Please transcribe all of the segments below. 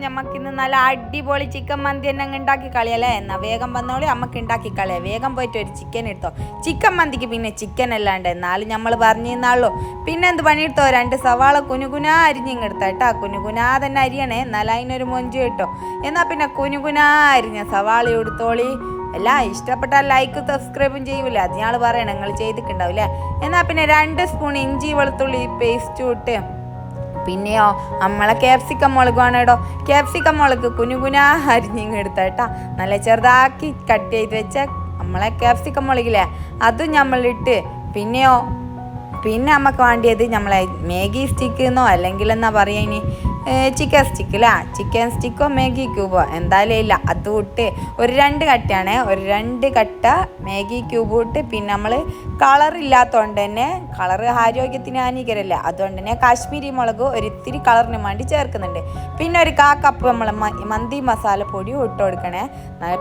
നമുക്ക് ഇന്ന് നല്ല അടിപൊളി ചിക്കൻ മന്തി തന്നെ അങ്ങ് ഉണ്ടാക്കി കളിയല്ലേ. എന്നാൽ വേഗം വന്നോളി, നമുക്ക് ഉണ്ടാക്കി കളിയാം. വേഗം പോയിട്ട് ഒരു ചിക്കൻ എടുത്തോ. ചിക്കൻ മന്തിക്ക് പിന്നെ ചിക്കൻ അല്ലാണ്ട് എന്നാലും നമ്മൾ പറഞ്ഞിരുന്നാളോ. പിന്നെ എന്ത് പണിയെടുത്തോ, 2 സവാള കുനുകുനാ അരിഞ്ഞിങ്ങെടുത്ത കേട്ടോ. കുനുകുനാ തന്നെ അരിയണേ, എന്നാൽ അതിനൊരു മൊഞ്ച് കിട്ടോ. എന്നാൽ പിന്നെ കുനുകുനാ അരിഞ്ഞ സവാള എടുത്തോളി. അല്ല ഇഷ്ടപ്പെട്ടാൽ ലൈക്ക് സബ്സ്ക്രൈബും ചെയ്യൂലേ, അത് ഞങ്ങൾ പറയണം, നിങ്ങൾ ചെയ്തിട്ടുണ്ടാവില്ലേ. എന്നാൽ പിന്നെ 2 സ്പൂൺ ഇഞ്ചി വെളുത്തുള്ളി പേസ്റ്റും ഇട്ട്, പിന്നെയോ നമ്മളെ ക്യാപ്സിക്കം മുളക് വേണം കേട്ടോ. ക്യാപ്സിക്കം മുളക് കുനുകുനാ അരിഞ്ഞിങ്ങെടുത്ത കേട്ടോ. നല്ല ചെറുതാക്കി കട്ട് ചെയ്ത് വെച്ച നമ്മളെ ക്യാപ്സിക്കം മുളകില്ലേ, അതും നമ്മളിട്ട്, പിന്നെ നമുക്ക് വേണ്ടിയത് നമ്മളെ മാഗി സ്റ്റിക്ക് എന്നോ അല്ലെങ്കിൽ എന്നാ പറയുക ഇനി ചിക്കൻ സ്റ്റിക്കില്ല, ചിക്കൻ സ്റ്റിക്കോ മാഗി ക്യൂബോ എന്തായാലും ഇല്ല, അതും ഇട്ട് ഒരു 2 കട്ടയാണ്, ഒരു 2 കട്ട മാഗി ക്യൂബും ഇട്ട്. പിന്നെ നമ്മൾ കളറില്ലാത്തതുകൊണ്ട് തന്നെ, കളറ് ആരോഗ്യത്തിന് ഹാനികരല്ല, അതുകൊണ്ട് തന്നെ കാശ്മീരി മുളക് ഒരിത്തിരി കളറിന് വേണ്ടി ചേർക്കുന്നുണ്ട്. പിന്നെ ഒരു 1/4 കപ്പ് നമ്മൾ മന്തി മസാല പൊടിയും ഇട്ട് കൊടുക്കണേ.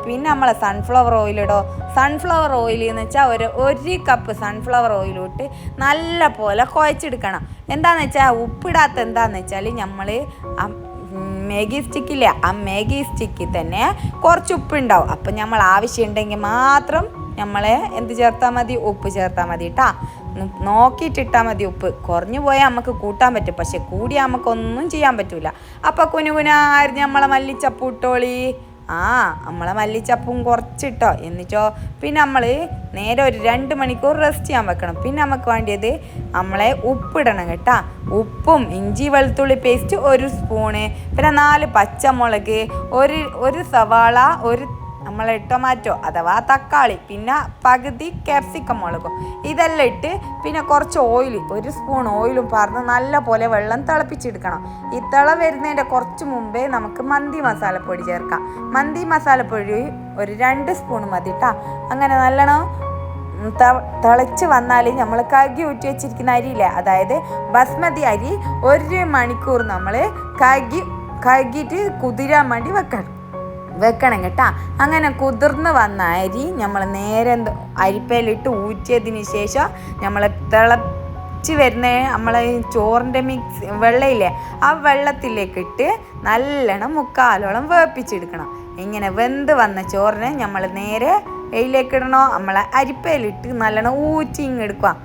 പിന്നെ നമ്മളെ സൺഫ്ലവർ ഓയിലിടോ. സൺഫ്ലവർ ഓയിൽ എന്ന് വെച്ചാൽ ഒരു കപ്പ് സൺഫ്ലവർ ഓയിലും ഇട്ട് നല്ല പോലെ കുഴച്ചെടുക്കണം. എന്താണെന്ന് വെച്ചാൽ ഉപ്പിടാത്ത എന്താണെന്ന് വെച്ചാൽ നമ്മൾ മാഗി സ്റ്റിക്കില്ലേ, ആ മാഗി സ്റ്റിക്കിൽ തന്നെ കുറച്ച് ഉപ്പുണ്ടാവും. അപ്പം നമ്മൾ ആവശ്യമുണ്ടെങ്കിൽ മാത്രം നമ്മളെ എന്ത് ചേർത്താൽ മതി, ഉപ്പ് ചേർത്താൽ മതി കേട്ടോ. നോക്കിയിട്ടിട്ടാൽ മതി. ഉപ്പ് കുറഞ്ഞു പോയാൽ നമുക്ക് കൂട്ടാൻ പറ്റും, പക്ഷെ കൂടിയാൽ നമുക്കൊന്നും ചെയ്യാൻ പറ്റില്ല. അപ്പം കുനുകുനാരിഞ്ഞ് നമ്മളെ മല്ലിച്ചപ്പ് ഇട്ടോളി. നമ്മളെ മല്ലിച്ചപ്പും കുറച്ചിട്ടോ. എന്നിട്ടോ പിന്നെ നമ്മൾ നേരെ ഒരു 2 മണിക്കൂർ റെസ്റ്റ് ചെയ്യാൻ വെക്കണം. പിന്നെ നമുക്ക് വേണ്ടിയത് നമ്മളെ ഉപ്പിടണം കേട്ടോ. ഉപ്പും ഇഞ്ചി വെളുത്തുള്ളി പേസ്റ്റ് 1 സ്പൂണ്, പിന്നെ 4 പച്ചമുളക്, ഒരു സവാള, ഒരു നമ്മളെ ടൊമാറ്റോ അഥവാ തക്കാളി, പിന്നെ പകുതി ക്യാപ്സിക്കം മുളകും, ഇതെല്ലാം ഇട്ട് പിന്നെ കുറച്ച് ഓയിൽ, 1 സ്പൂൺ ഓയിലും പറഞ്ഞ് നല്ല പോലെ വെള്ളം തിളപ്പിച്ചെടുക്കണം. ഈ തിള വരുന്നതിൻ്റെ കുറച്ച് മുമ്പേ നമുക്ക് മന്തി മസാലപ്പൊടി ചേർക്കാം. മന്തി മസാലപ്പൊടി ഒരു 2 സ്പൂൺ മതി കേട്ടോ. അങ്ങനെ നല്ലോണം തിളച്ച് വന്നാൽ നമ്മൾ കഴുകി ഊറ്റി വെച്ചിരിക്കുന്ന അരിയില്ലേ, അതായത് ബസ്മതി അരി 1 മണിക്കൂർ നമ്മൾ കഴുകിയിട്ട് കുതിരാൻ വേണ്ടി വെക്കണം കേട്ടോ. അങ്ങനെ കുതിർന്ന് വന്ന അരി നമ്മൾ നേരെ അരിപ്പയിലിട്ട് ഊറ്റിയതിന് ശേഷം നമ്മൾ തിളച്ച് വരുന്ന നമ്മളെ ചോറിൻ്റെ വെള്ളമില്ലേ, ആ വെള്ളത്തിലേക്കിട്ട് നല്ലോണം 3/4 വേപ്പിച്ചെടുക്കണം. ഇങ്ങനെ വെന്ത് വന്ന ചോറിനെ നമ്മൾ നേരെ ഇതിലേക്കിടണോ, നമ്മളെ അരിപ്പയിലിട്ട് നല്ലോണം ഊറ്റി ഇങ്ങെടുക്കുക.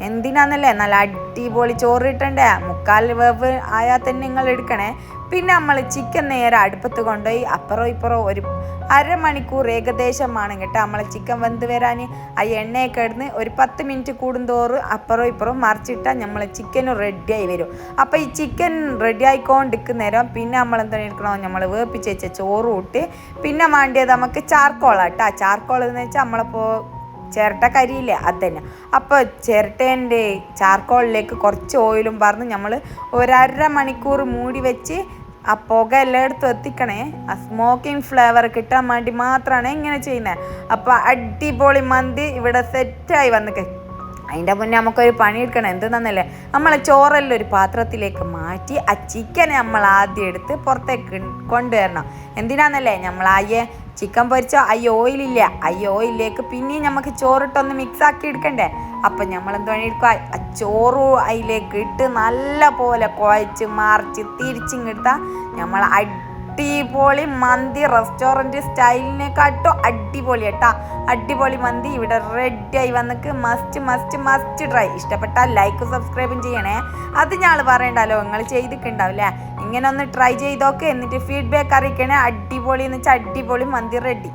എന്തിനാന്നല്ലേ, നല്ല അടിപൊളി ചോറ് കിട്ടണ്ടേ. 3/4 വേവ് ആയാൽ തന്നെ നിങ്ങൾ എടുക്കണേ. പിന്നെ നമ്മൾ ചിക്കൻ നേരെ അടുപ്പത്ത് കൊണ്ടുപോയി അപ്പുറം ഇപ്പുറം ഒരു 1/2 മണിക്കൂർ ഏകദേശമാണ് കേട്ടോ നമ്മളെ ചിക്കൻ വെന്ത് വരാൻ. ആ എണ്ണയൊക്കെ ഇടുന്ന് ഒരു 10 മിനിറ്റ് കൂടുന്തോറും അപ്പുറം ഇപ്പുറം മറിച്ചിട്ടാൽ നമ്മളെ ചിക്കനും റെഡിയായി വരും. അപ്പോൾ ഈ ചിക്കൻ റെഡി ആയിക്കൊണ്ടിരിക്കുന്ന നേരം പിന്നെ നമ്മൾ എന്താ എടുക്കണോ, നമ്മൾ വേപ്പിച്ച് വെച്ച ചോറും ഇട്ട്, പിന്നെ വേണ്ടിയത് നമുക്ക് ചാർക്കോളാണ് കേട്ടോ. ചാർക്കോൾ എന്ന് വെച്ചാൽ നമ്മളിപ്പോൾ ചിരട്ട കരിയില്ലേ, അത് തന്നെ. അപ്പോൾ ചിരട്ടേൻ്റെ ചാർക്കോളിലേക്ക് കുറച്ച് ഓയിലും പറഞ്ഞ് നമ്മൾ ഒരു 1/2 മണിക്കൂർ മൂടി വെച്ച് ആ പുക എല്ലായിടത്തും എത്തിക്കണേ. ആ സ്മോക്കിംഗ് ഫ്ലേവർ കിട്ടാൻ വേണ്ടി മാത്രമാണ് ഇങ്ങനെ ചെയ്യുന്നത്. അപ്പോൾ അടിപൊളി മന്തി ഇവിടെ സെറ്റായി വന്നിട്ട്, അതിൻ്റെ മുന്നേ നമുക്കൊരു പണിയെടുക്കണം. എന്തെന്നല്ലേ, നമ്മളെ ചോറെല്ലാം ഒരു പാത്രത്തിലേക്ക് മാറ്റി ആ ചിക്കൻ നമ്മൾ ആദ്യം എടുത്ത് പുറത്തേക്ക് കൊണ്ടുവരണം. എന്തിനാന്നല്ലേ, നമ്മൾ ചിക്കൻ പൊരിച്ചോ ഓയിലില്ല, ഓയിലിലേക്ക് പിന്നെയും നമുക്ക് ചോറിട്ടൊന്ന് മിക്സ് ആക്കി എടുക്കണ്ടേ. അപ്പം നമ്മൾ എന്ത് പണിയെടുക്കുക, ആ ചോറും അതിലേക്ക് ഇട്ട് നല്ല പോലെ കുഴച്ച് മറിച്ച് തിരിച്ചിങ്ങെടുത്താൽ നമ്മൾ അടിപൊളി മന്തി റെസ്റ്റോറൻറ്റ് സ്റ്റൈലിനെക്കാട്ടോ അടിപൊളി കേട്ടോ. അടിപൊളി മന്തി ഇവിടെ റെഡിയായി വന്നിട്ട് മസ്റ്റ് ട്രൈ. ഇഷ്ടപ്പെട്ടാൽ ലൈക്കും സബ്സ്ക്രൈബും ചെയ്യണേ. അത് ഞങ്ങൾ പറയണ്ടല്ലോ, നിങ്ങൾ ചെയ്തിട്ടുണ്ടാവില്ലേ. ഇങ്ങനെ ഒന്ന് ട്രൈ ചെയ്തോക്കെ, എന്നിട്ട് ഫീഡ്ബാക്ക് അറിയിക്കണേ. അടിപൊളി എന്ന് വെച്ചാൽ അടിപൊളി മന്തി റെഡി.